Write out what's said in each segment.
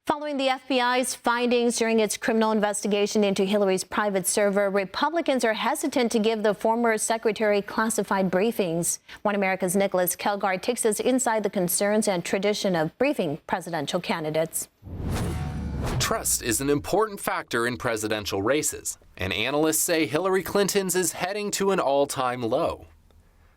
Following the FBI's findings during its criminal investigation into Hillary's private server, Republicans are hesitant to give the former secretary classified briefings. One America's Nicholas Kelgard takes us inside the concerns and tradition of briefing presidential candidates. Trust is an important factor in presidential races, and analysts say Hillary Clinton's is heading to an all-time low.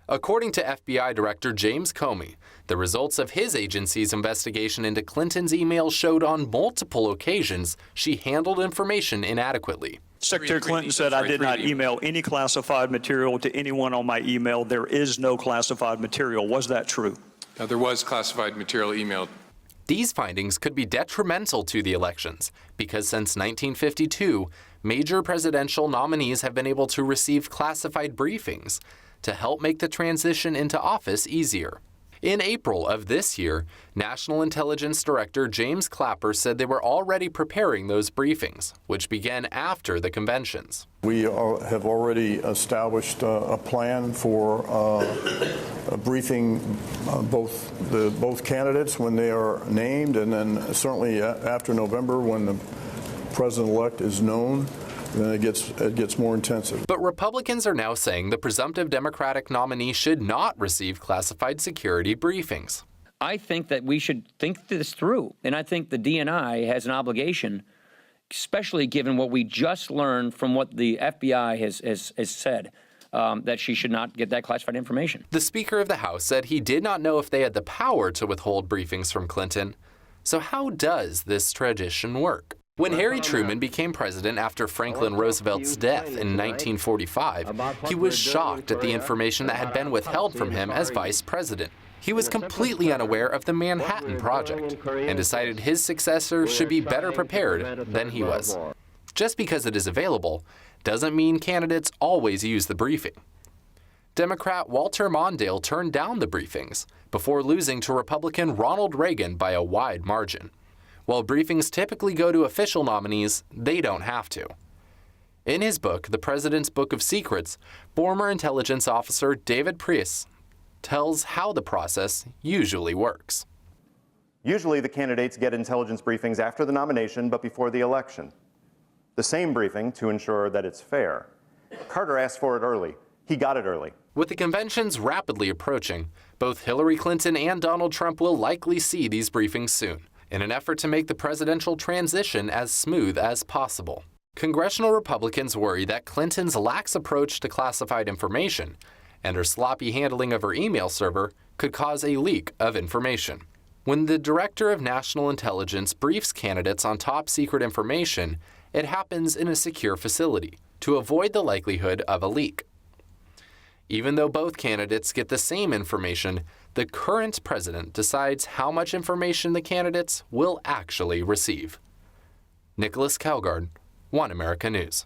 According to FBI Director James Comey, the results of his agency's investigation into Clinton's emails showed on multiple occasions she handled information inadequately. Secretary Clinton said, "I did not email any classified material to anyone on my email. There is no classified material." Was that true? There was classified material emailed. These findings could be detrimental to the elections because since 1952, major presidential nominees have been able to receive classified briefings to help make the transition into office easier. In April of this year, National Intelligence Director James Clapper said they were already preparing those briefings, which began after the conventions. We have already established a plan for briefing both candidates when they are named, and then certainly after November when the president-elect is known. Then it gets more intensive. But Republicans are now saying the presumptive Democratic nominee should not receive classified security briefings. I think that we should think this through, and I think the DNI has an obligation, especially given what we just learned from what the FBI has said, that she should not get that classified information. The Speaker of the House said he did not know if they had the power to withhold briefings from Clinton. So how does this tradition work? When Harry Truman became president after Franklin Roosevelt's death in 1945, he was shocked at the information that had been withheld from him as vice president. He was completely unaware of the Manhattan Project and decided his successor should be better prepared than he was. Just because it is available doesn't mean candidates always use the briefing. Democrat Walter Mondale turned down the briefings before losing to Republican Ronald Reagan by a wide margin. While briefings typically go to official nominees, they don't have to. In his book, The President's Book of Secrets, former intelligence officer David Priess tells how the process usually works. Usually the candidates get intelligence briefings after the nomination but before the election. The same briefing to ensure that it's fair. Carter asked for it early. He got it early. With the conventions rapidly approaching, both Hillary Clinton and Donald Trump will likely see these briefings soon, in an effort to make the presidential transition as smooth as possible. Congressional Republicans worry that Clinton's lax approach to classified information and her sloppy handling of her email server could cause a leak of information. When the Director of National Intelligence briefs candidates on top secret information, it happens in a secure facility to avoid the likelihood of a leak. Even though both candidates get the same information, the current president decides how much information the candidates will actually receive. Nicholas Kelgard, One America News.